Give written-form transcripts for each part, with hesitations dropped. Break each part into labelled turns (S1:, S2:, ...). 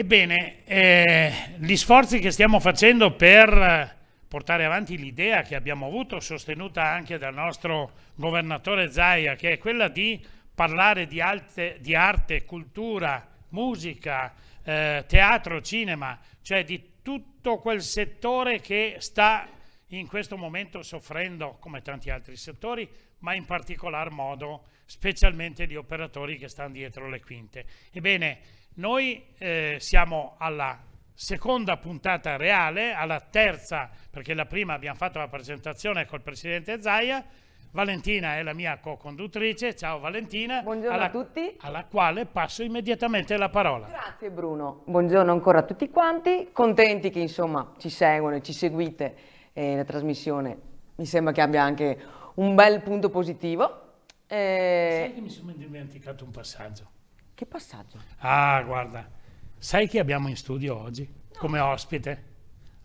S1: Ebbene, gli sforzi che stiamo facendo per portare avanti l'idea che abbiamo avuto, sostenuta anche dal nostro governatore Zaia, che è quella di parlare di arte, cultura, musica, teatro, cinema, cioè di tutto quel settore che sta in questo momento soffrendo come tanti altri settori, ma in particolar modo specialmente gli operatori che stanno dietro le quinte. Ebbene, noi siamo alla seconda puntata reale, alla terza, perché la prima abbiamo fatto la presentazione col presidente Zaia. Valentina è la mia co-conduttrice. Ciao Valentina.
S2: Buongiorno a tutti.
S1: Alla quale passo immediatamente la parola.
S2: Grazie Bruno. Buongiorno ancora a tutti quanti. Contenti che insomma ci seguono e ci seguite. La trasmissione mi sembra che abbia anche un bel punto positivo.
S1: Sai che mi sono dimenticato un passaggio?
S2: Che passaggio?
S1: Ah, guarda, sai chi abbiamo in studio oggi come ospite?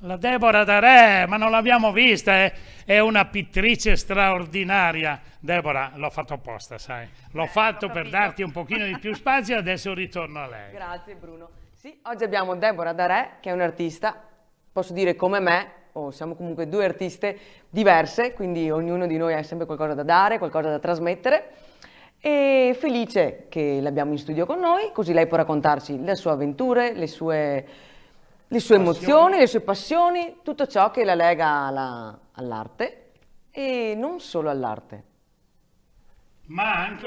S1: La Deborah Darè, ma non l'abbiamo vista, è una pittrice straordinaria. Deborah, l'ho fatto apposta, sai, l'ho fatto per darti un pochino di più spazio e adesso ritorno a lei.
S2: Grazie Bruno. Sì, oggi abbiamo Deborah Darè, che è un'artista, posso dire come me, siamo comunque due artiste diverse, quindi ognuno di noi ha sempre qualcosa da dare, qualcosa da trasmettere. E felice che l'abbiamo in studio con noi, così lei può raccontarci le sue avventure, le sue emozioni, le sue passioni, tutto ciò che la lega all'arte e non solo all'arte.
S1: Ma anche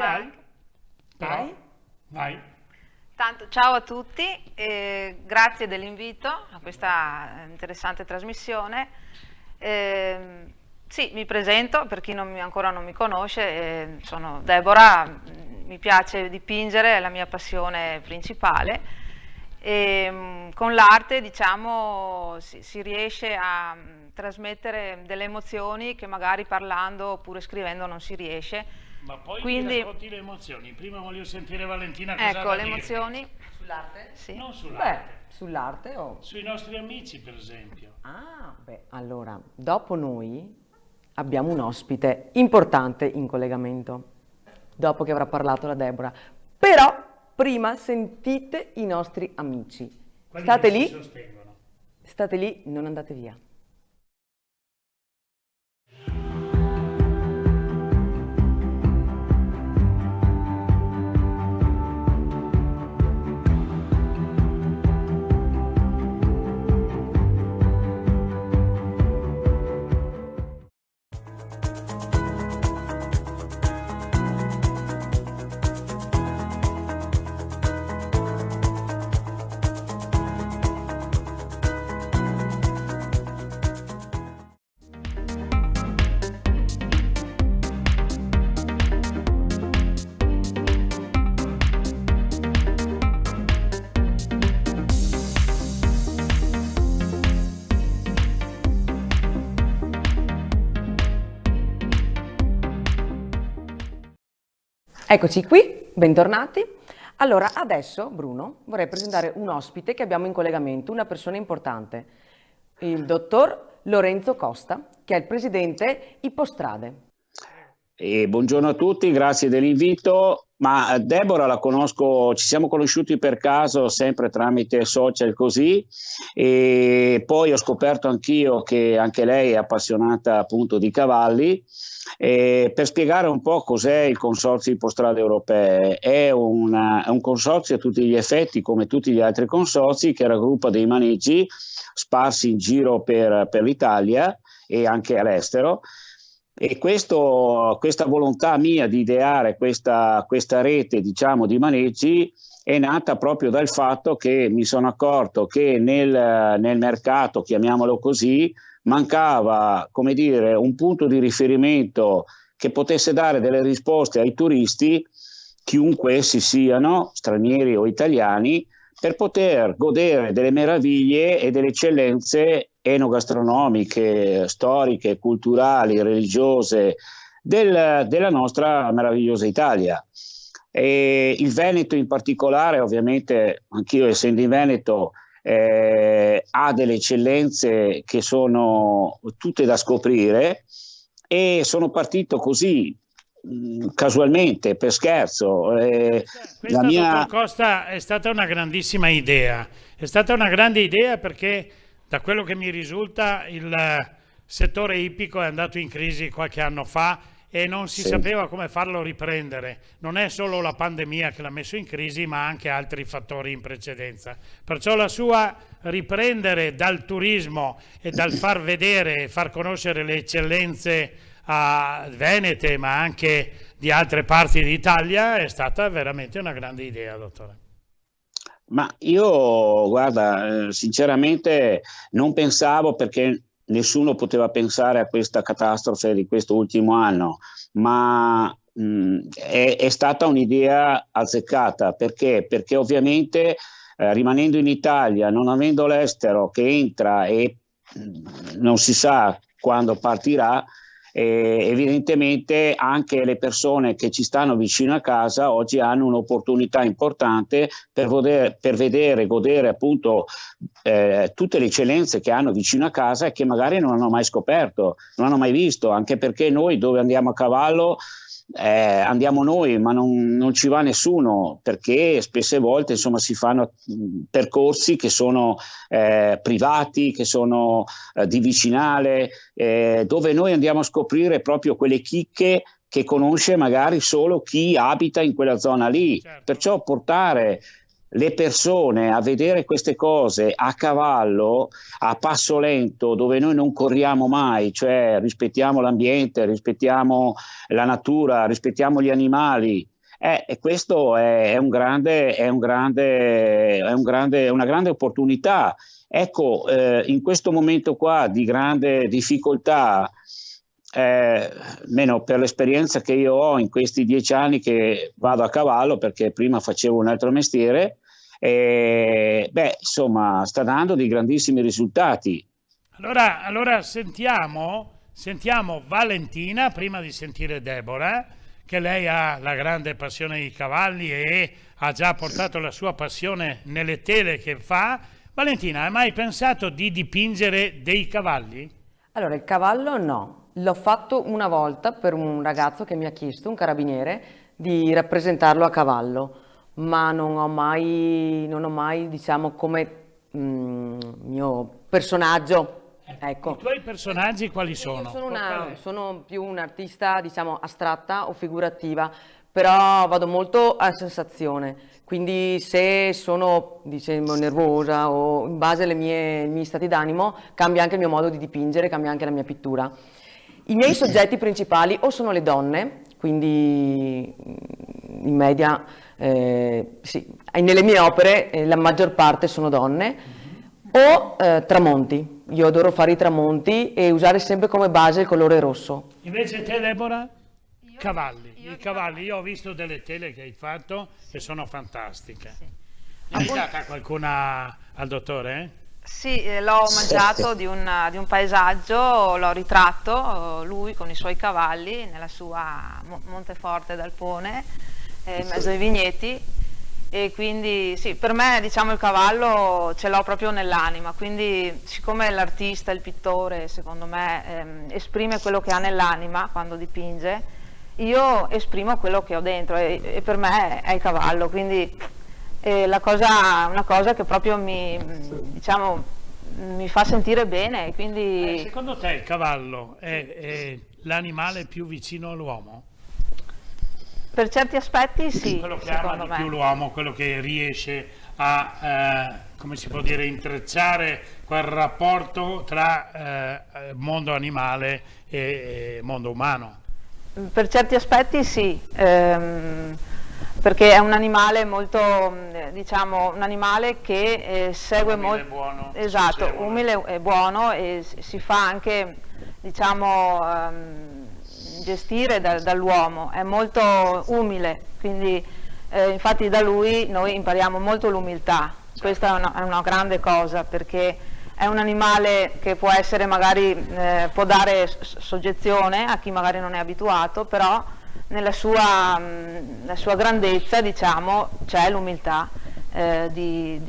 S1: vai.
S3: Tanto, ciao a tutti, grazie dell'invito a questa interessante trasmissione. Sì, mi presento per chi ancora non mi conosce, sono Deborah, mi piace dipingere, è la mia passione principale. Con l'arte, diciamo, si riesce a trasmettere delle emozioni che magari parlando oppure scrivendo non si riesce.
S1: Ma poi
S3: quindi
S1: racconti le emozioni. Prima voglio sentire Valentina cosa
S3: ecco,
S1: ha da
S3: le
S1: dire.
S3: emozioni.
S2: Sull'arte?
S3: Sì.
S1: Non sull'arte.
S2: Sull'arte o...
S1: Sui nostri amici, per esempio.
S2: Allora, dopo noi abbiamo un ospite importante in collegamento, dopo che avrà parlato la Deborah. Però, prima sentite i nostri amici.
S1: Quelli
S2: State
S1: che
S2: lì,
S1: si sostengono.
S2: state lì, non andate via. Eccoci qui, bentornati. Allora, adesso, Bruno, vorrei presentare un ospite che abbiamo in collegamento, una persona importante, il dottor Lorenzo Costa, che è il presidente Ipostrade.
S4: Buongiorno a tutti, grazie dell'invito. Ma Deborah la conosco, ci siamo conosciuti per caso sempre tramite social così, e poi ho scoperto anch'io che anche lei è appassionata appunto di cavalli. Per spiegare un po' cos'è il Consorzio Ipostrade Europee, è un consorzio a tutti gli effetti come tutti gli altri consorzi che raggruppa dei maneggi sparsi in giro per l'Italia e anche all'estero. E questa volontà mia di ideare questa rete, diciamo, di maneggi è nata proprio dal fatto che mi sono accorto che nel mercato, chiamiamolo così, mancava, come dire, un punto di riferimento che potesse dare delle risposte ai turisti, chiunque essi siano, stranieri o italiani, per poter godere delle meraviglie e delle eccellenze enogastronomiche, storiche, culturali, religiose della nostra meravigliosa Italia. E il Veneto in particolare, ovviamente, anch'io essendo in Veneto, ha delle eccellenze che sono tutte da scoprire, e sono partito così casualmente, per scherzo.
S1: Questa, dottor Costa, è stata una grandissima idea. È stata una grande idea perché, da quello che mi risulta, il settore ippico è andato in crisi qualche anno fa e non si sapeva come farlo riprendere. Non è solo la pandemia che l'ha messo in crisi, ma anche altri fattori in precedenza. Perciò la sua riprendere dal turismo e dal far vedere e far conoscere le eccellenze venete, ma anche di altre parti d'Italia, è stata veramente una grande idea, dottore.
S4: Ma io, guarda, sinceramente non pensavo, perché nessuno poteva pensare a questa catastrofe di questo ultimo anno, ma è stata un'idea azzeccata. Perché? Perché ovviamente rimanendo in Italia, non avendo l'estero che entra e non si sa quando partirà, evidentemente anche le persone che ci stanno vicino a casa oggi hanno un'opportunità importante per vedere, godere appunto tutte le eccellenze che hanno vicino a casa e che magari non hanno mai scoperto, non hanno mai visto, anche perché noi dove andiamo a cavallo andiamo noi, ma non ci va nessuno, perché spesse volte insomma si fanno percorsi che sono privati, che sono di vicinale, dove noi andiamo a scoprire proprio quelle chicche che conosce magari solo chi abita in quella zona lì.
S1: Certo.
S4: Perciò portare le persone a vedere queste cose a cavallo, a passo lento, dove noi non corriamo mai, cioè rispettiamo l'ambiente, rispettiamo la natura, rispettiamo gli animali, e questo è una grande opportunità. Ecco, in questo momento qua di grande difficoltà, meno per l'esperienza che io ho in questi 10 anni che vado a cavallo, perché prima facevo un altro mestiere, insomma sta dando dei grandissimi risultati.
S1: Allora sentiamo Valentina prima di sentire Deborah, che lei ha la grande passione dei cavalli e ha già portato la sua passione nelle tele che fa. Valentina, hai mai pensato di dipingere dei cavalli?
S2: Allora, il cavallo no, l'ho fatto una volta per un ragazzo che mi ha chiesto, un carabiniere, di rappresentarlo a cavallo, ma non ho mai diciamo, come mio personaggio. Ecco.
S1: I tuoi personaggi quali sono?
S2: Io sono più un'artista, diciamo, astratta o figurativa, però vado molto a sensazione, quindi se sono, diciamo, nervosa o in base ai miei stati d'animo, cambia anche il mio modo di dipingere, cambia anche la mia pittura. I miei soggetti principali o sono le donne, quindi in media, sì, nelle mie opere la maggior parte sono donne, o tramonti. Io adoro fare i tramonti e usare sempre come base il colore rosso.
S1: Invece te, Deborah? I cavalli, io ho visto delle tele che hai fatto che sono fantastiche.
S3: Sì.
S1: Hai data qualcuna al dottore?
S3: Sì, l'ho omaggiato di un paesaggio, l'ho ritratto, lui con i suoi cavalli nella sua Monteforte d'Alpone, in mezzo ai vigneti. E quindi sì, per me diciamo il cavallo ce l'ho proprio nell'anima, quindi siccome l'artista, il pittore secondo me esprime quello che ha nell'anima quando dipinge, io esprimo quello che ho dentro e per me è il cavallo, quindi una cosa che proprio mi fa sentire bene. Quindi...
S1: Secondo te il cavallo è l'animale più vicino all'uomo?
S3: Per certi aspetti sì,
S1: quello che ama di più l'uomo, quello che riesce a, come si può dire, intrecciare quel rapporto tra mondo animale e mondo umano.
S3: Per certi aspetti sì, perché è un animale molto, diciamo, un animale che segue molto,
S1: buono,
S3: esatto, umile e buono, e si fa anche, diciamo, gestire dall'uomo, è molto umile, quindi infatti da lui noi impariamo molto l'umiltà. Questa è una grande cosa, perché è un animale che può essere magari, può dare soggezione a chi magari non è abituato, però nella sua grandezza, diciamo, c'è l'umiltà di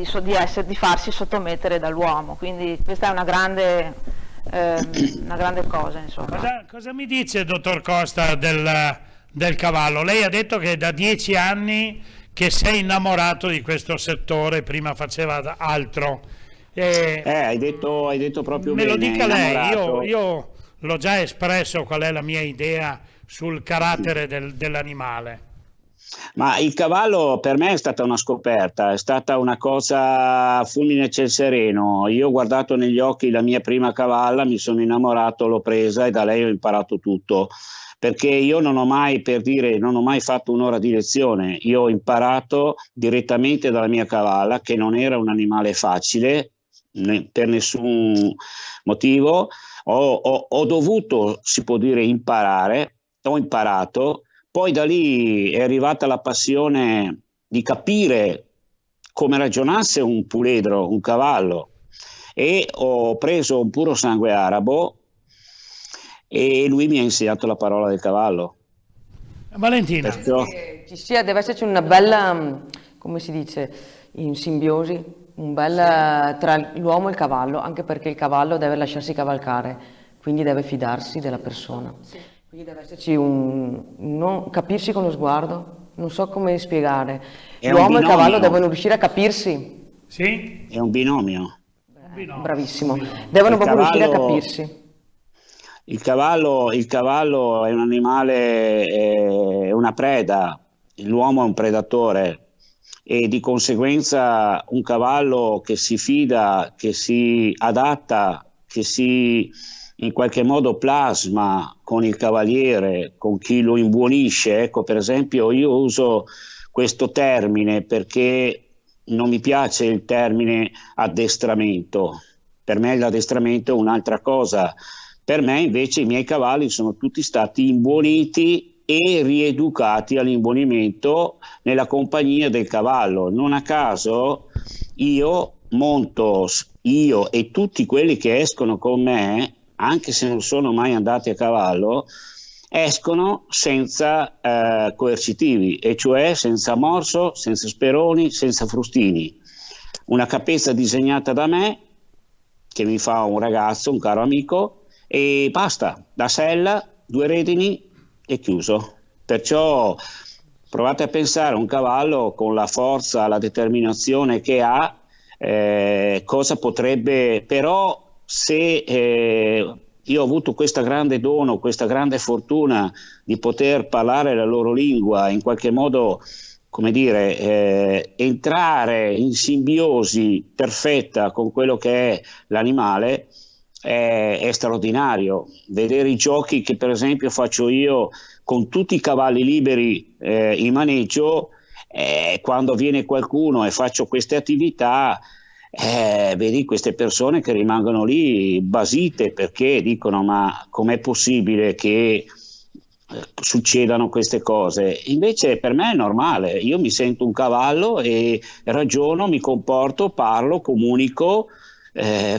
S3: farsi sottomettere dall'uomo, quindi questa è una grande cosa, insomma.
S1: Cosa mi dice, dottor Costa, del del cavallo. Lei ha detto che è da 10 anni che sei innamorato di questo settore, prima faceva altro.
S4: Hai detto proprio
S1: Me lo
S4: bene,
S1: dica lei,
S4: innamorato.
S1: io l'ho già espresso qual è la mia idea sul carattere dell'animale.
S4: Ma il cavallo per me è stata una scoperta, è stata una cosa fulmine a ciel sereno. Io ho guardato negli occhi la mia prima cavalla, mi sono innamorato, l'ho presa e da lei ho imparato tutto. Perché io non ho mai, per dire, non ho mai fatto un'ora di lezione, io ho imparato direttamente dalla mia cavalla, che non era un animale facile, per nessun motivo. Ho dovuto, si può dire, imparare, ho imparato. Poi da lì è arrivata la passione di capire come ragionasse un puledro, un cavallo, e ho preso un puro sangue arabo e lui mi ha insegnato la parola del cavallo.
S1: Valentina,
S4: Perciò
S2: Deve esserci una bella, come si dice, in simbiosi, tra l'uomo e il cavallo, anche perché il cavallo deve lasciarsi cavalcare, quindi deve fidarsi della persona. Quindi deve esserci capirsi con lo sguardo, non so come spiegare.
S4: è un
S2: L'uomo e il cavallo
S4: binomio,
S2: devono riuscire a capirsi,
S1: sì?
S4: è un binomio.
S2: bravissimo, devono
S4: Il
S2: proprio riuscire a
S4: cavallo,
S2: capirsi.
S4: il cavallo è un animale, è una preda, l'uomo è un predatore e di conseguenza un cavallo che si fida, che si adatta, che si in qualche modo plasma con il cavaliere, con chi lo imbuonisce. Ecco, per esempio, io uso questo termine perché non mi piace il termine addestramento. Per me l'addestramento è un'altra cosa. Per me invece i miei cavalli sono tutti stati imbuoniti e rieducati all'imbuonimento nella compagnia del cavallo. Non a caso io monto, io e tutti quelli che escono con me, anche se non sono mai andati a cavallo, escono senza coercitivi, e cioè senza morso, senza speroni, senza frustini. Una capezza disegnata da me, che mi fa un ragazzo, un caro amico, e basta, da sella, 2 redini e chiuso. Perciò provate a pensare a un cavallo con la forza, la determinazione che ha, cosa potrebbe, però se io ho avuto questa grande dono, questa grande fortuna di poter parlare la loro lingua, in qualche modo, come dire, entrare in simbiosi perfetta con quello che è l'animale, è straordinario. Vedere i giochi che per esempio faccio io con tutti i cavalli liberi in maneggio, quando viene qualcuno e faccio queste attività, vedi queste persone che rimangono lì basite perché dicono: ma com'è possibile che succedano queste cose? Invece per me è normale, io mi sento un cavallo e ragiono, mi comporto, parlo, comunico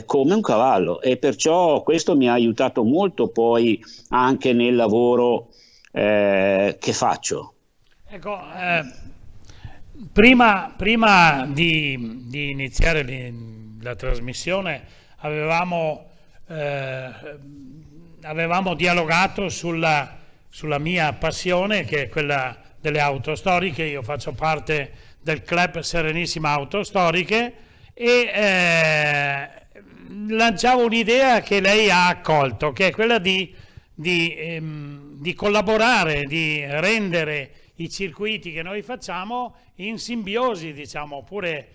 S4: come un cavallo, e perciò questo mi ha aiutato molto poi anche nel lavoro che faccio.
S1: Ecco, prima di iniziare la trasmissione avevamo dialogato sulla mia passione, che è quella delle auto storiche. Io faccio parte del club Serenissima Auto Storiche e lanciavo un'idea che lei ha accolto, che è quella di collaborare, di rendere i circuiti che noi facciamo in simbiosi, diciamo, oppure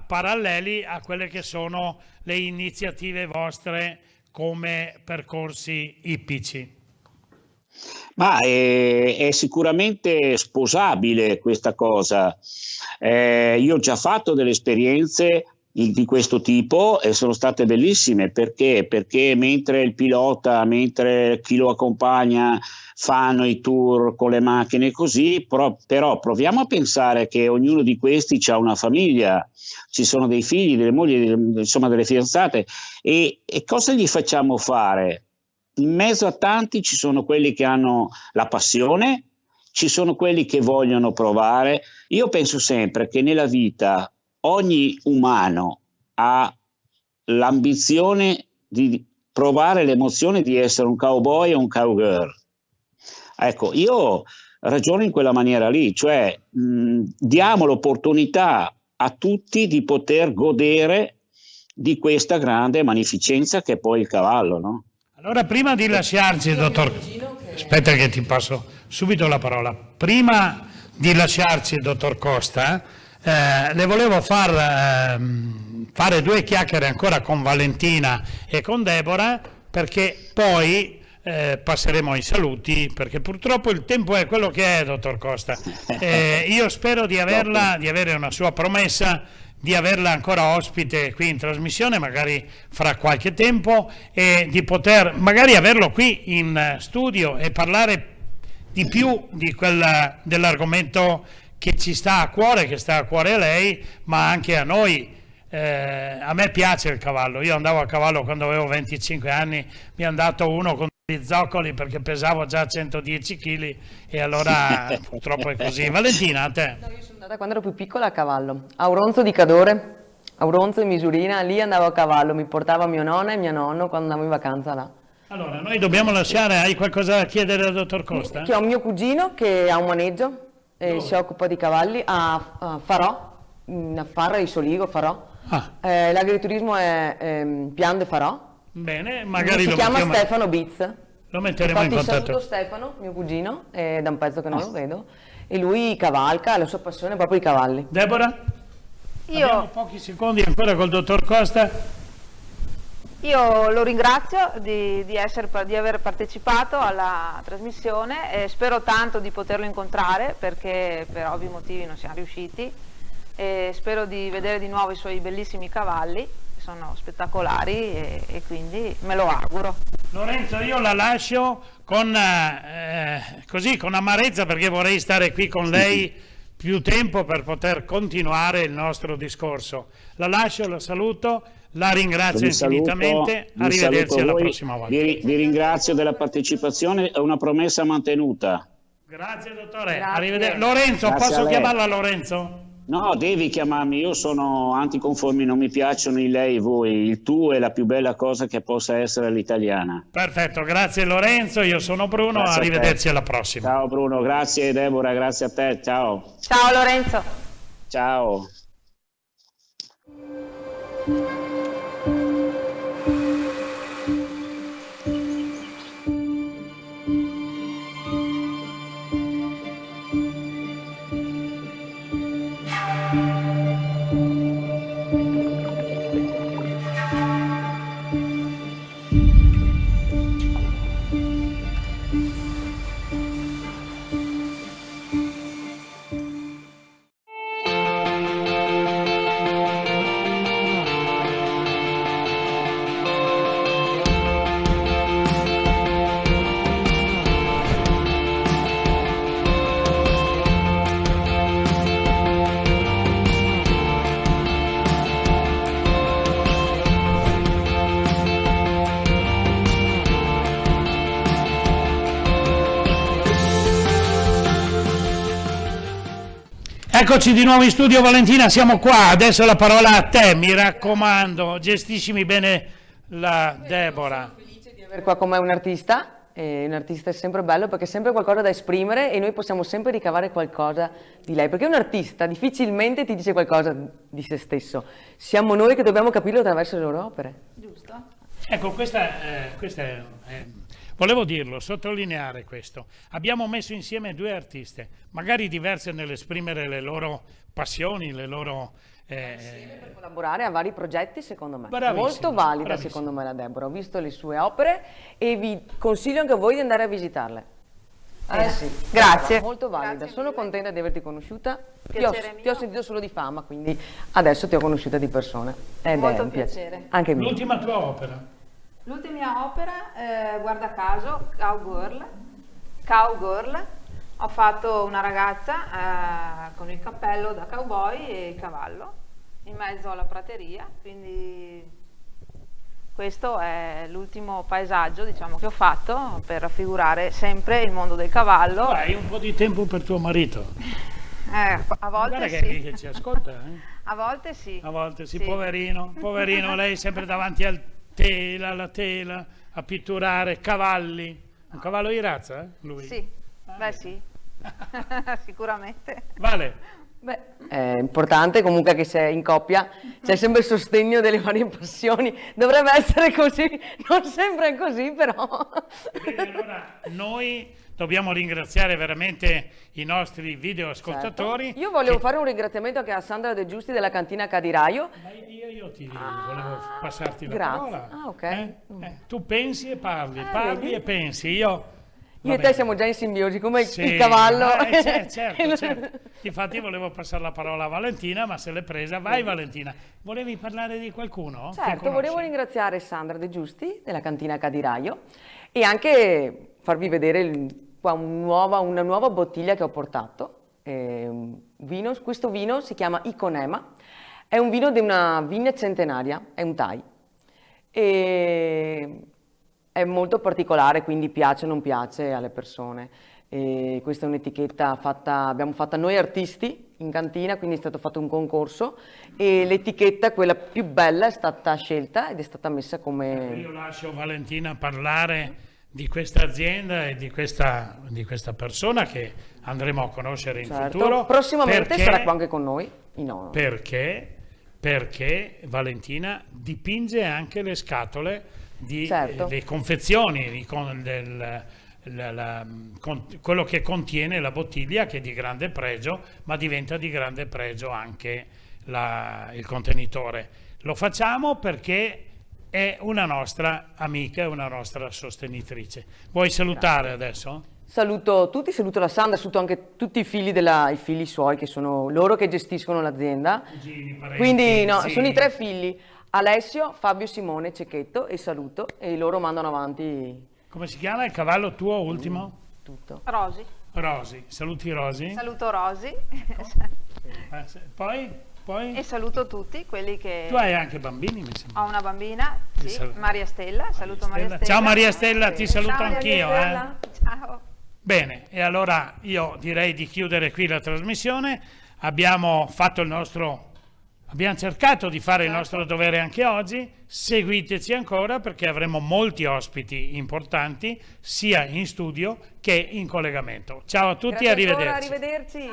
S1: paralleli a quelle che sono le iniziative vostre come percorsi ippici.
S4: Ma è sicuramente sposabile questa cosa. Io ho già fatto delle esperienze di questo tipo e sono state bellissime. Perché? Perché mentre il pilota, mentre chi lo accompagna fanno i tour con le macchine così, però proviamo a pensare che ognuno di questi ha una famiglia, ci sono dei figli, delle mogli, insomma delle fidanzate, e cosa gli facciamo fare? In mezzo a tanti ci sono quelli che hanno la passione, ci sono quelli che vogliono provare. Io penso sempre che nella vita ogni umano ha l'ambizione di provare l'emozione di essere un cowboy o un cowgirl. Ecco, io ragiona in quella maniera lì, cioè diamo l'opportunità a tutti di poter godere di questa grande magnificenza che è poi il cavallo, no?
S1: Allora, prima di lasciarci, dottor... Aspetta che ti passo subito la parola. Prima di lasciarci, dottor Costa, le volevo fare due chiacchiere ancora con Valentina e con Deborah, perché poi passeremo ai saluti, perché purtroppo il tempo è quello che è, dottor Costa. Io spero di avere una sua promessa, di averla ancora ospite qui in trasmissione, magari fra qualche tempo, e di poter magari averlo qui in studio e parlare di più di dell'argomento che ci sta a cuore, che sta a cuore a lei, ma anche a noi. A me piace il cavallo, io andavo a cavallo quando avevo 25 anni, mi hanno dato uno con gli zoccoli perché pesavo già 110 kg e allora purtroppo è così. Valentina, a te?
S2: No, io sono andata quando ero più piccola a cavallo, a Auronzo di Cadore, Auronzo in Misurina, lì andavo a cavallo, mi portava mio nonno e mio nonno quando andavo in vacanza là.
S1: Allora, noi dobbiamo lasciare, hai qualcosa da chiedere al dottor Costa?
S2: Che ho un mio cugino che ha un maneggio e si occupa di cavalli a Farò, a Farra di Soligo, Farò. L'agriturismo è Pian de Farò.
S1: Bene, magari
S2: si chiama Stefano Biz.
S1: Lo metteremo in contatto.
S2: Saluto Stefano, mio cugino, è da un pezzo che non lo vedo, e lui cavalca, la sua passione è proprio i cavalli.
S1: Deborah? Abbiamo pochi secondi ancora col dottor Costa.
S3: Io lo ringrazio di aver partecipato alla trasmissione e spero tanto di poterlo incontrare, perché per ovvi motivi non siamo riusciti, e spero di vedere di nuovo i suoi bellissimi cavalli, che sono spettacolari, e quindi me lo auguro.
S1: Lorenzo, io la lascio con amarezza, perché vorrei stare qui con lei più tempo per poter continuare il nostro discorso. La lascio, la saluto, la ringrazio infinitamente, arrivederci alla prossima volta.
S4: Vi ringrazio della partecipazione, è una promessa mantenuta.
S1: Grazie dottore,
S2: Grazie.
S1: arrivederci. Lorenzo,
S4: Grazie
S1: posso chiamarla Lorenzo?
S4: No, devi chiamarmi, io sono anticonformi, non mi piacciono i lei e voi, il tu è la più bella cosa che possa essere l'italiana.
S1: Perfetto, grazie Lorenzo, io sono Bruno,
S4: Grazie
S1: arrivederci alla prossima.
S4: Ciao Bruno, grazie Deborah, grazie a te, ciao.
S3: Ciao Lorenzo.
S4: Ciao.
S1: Eccoci di nuovo in studio Valentina, siamo qua, adesso la parola a te, mi raccomando, gestiscimi bene la Deborah.
S2: Sono felice di avere qua con me un artista, e un artista è sempre bello perché è sempre qualcosa da esprimere e noi possiamo sempre ricavare qualcosa di lei, perché un artista difficilmente ti dice qualcosa di se stesso, siamo noi che dobbiamo capirlo attraverso le loro opere.
S3: Giusto?
S1: Ecco, questa è volevo dirlo, sottolineare questo. Abbiamo messo insieme due artiste, magari diverse nell'esprimere le loro passioni, le loro...
S2: Per collaborare a vari progetti, secondo me.
S1: Bravissima,
S2: Molto valida,
S1: bravissima.
S2: secondo me, la Deborah. Ho visto le sue opere e vi consiglio anche a voi di andare a visitarle. Sì,
S3: Grazie.
S2: molto valida.
S3: Grazie
S2: Sono
S3: mille.
S2: contenta di averti conosciuta.
S3: Piacere
S2: Ti ho
S3: mio.
S2: sentito solo di fama, quindi adesso ti ho conosciuta di persona. Ed
S3: Molto
S2: è un
S3: piacere.
S2: Anche mio.
S1: L'ultima tua opera?
S3: L'ultima opera, guarda caso, Cowgirl. Ho fatto una ragazza con il cappello da cowboy e il cavallo in mezzo alla prateria, quindi questo è l'ultimo paesaggio, diciamo, che ho fatto per raffigurare sempre il mondo del cavallo.
S1: Hai un po' di tempo per tuo marito.
S3: A volte
S1: Guarda
S3: sì.
S1: che ci ascolta.
S3: A volte sì.
S1: A volte sì,
S3: Sì.
S1: poverino, lei sempre davanti alla tela, a pitturare cavalli. Un cavallo di razza, lui?
S3: Sì, beh sì. Sicuramente.
S1: Vale.
S2: Beh, è importante comunque che se è in coppia c'è sempre il sostegno delle varie passioni. Dovrebbe essere così, non sempre è così, però.
S1: Bene, allora, noi dobbiamo ringraziare veramente i nostri videoascoltatori.
S2: Certo. Io volevo fare un ringraziamento anche a Sandra De Giusti della cantina Cadiraio.
S1: Ma io ti volevo passarti la
S2: grazie.
S1: parola.
S2: Ah, ok.
S1: Tu pensi e parli, parli
S2: vedi?
S1: e pensi. Io
S2: Io e te siamo già in simbiosi, come
S1: Sì,
S2: il cavallo.
S1: certo. Infatti volevo passare la parola a Valentina, ma se l'è presa. Vai Valentina. Volevi parlare di qualcuno? che
S2: Certo,
S1: conosci?
S2: volevo ringraziare Sandra De Giusti della cantina Cadiraio e anche farvi vedere qua una nuova bottiglia che ho portato. Questo vino si chiama Iconema, è un vino di una vigna centenaria, è un Thai. E è molto particolare, quindi piace o non piace alle persone. E questa è un'etichetta abbiamo fatta noi artisti in cantina, quindi è stato fatto un concorso e l'etichetta, quella più bella, è stata scelta ed è stata messa come...
S1: Io lascio Valentina parlare di questa azienda e di questa persona che andremo a conoscere in
S2: Certo.
S1: futuro.
S2: Prossimamente sarà qua anche con noi. No.
S1: Perché Valentina dipinge anche le scatole di
S2: Certo.
S1: le confezioni quello che contiene la bottiglia, che è di grande pregio, ma diventa di grande pregio anche il contenitore. Lo facciamo perché è una nostra amica, è una nostra sostenitrice. Vuoi salutare adesso?
S2: Saluto tutti, saluto la Sandra, saluto anche tutti i figli suoi, che sono loro che gestiscono l'azienda.
S1: Cugini, parenti,
S2: Quindi no,
S1: zii.
S2: sono i 3 figli, Alessio, Fabio, Simone, Cecchetto, e saluto, e loro mandano avanti
S1: Come si chiama il cavallo tuo ultimo?
S2: tutto.
S3: Rosi.
S1: Rosi. Saluti Rosi.
S3: Saluto Rosi
S1: Poi?
S3: e saluto tutti quelli che...
S1: Tu hai anche bambini, mi sembra.
S3: Ho una bambina, sì,
S1: saluto.
S3: Maria Stella, saluto Maria Stella.
S1: Ciao Maria Stella, ti saluto
S3: Ciao, Maria
S1: anch'io.
S3: Stella. Ciao.
S1: Bene, e allora io direi di chiudere qui la trasmissione. Abbiamo cercato di fare il nostro dovere anche oggi. Seguiteci ancora perché avremo molti ospiti importanti sia in studio che in collegamento. Ciao a tutti,
S2: Grazie ancora,
S1: arrivederci.
S2: arrivederci.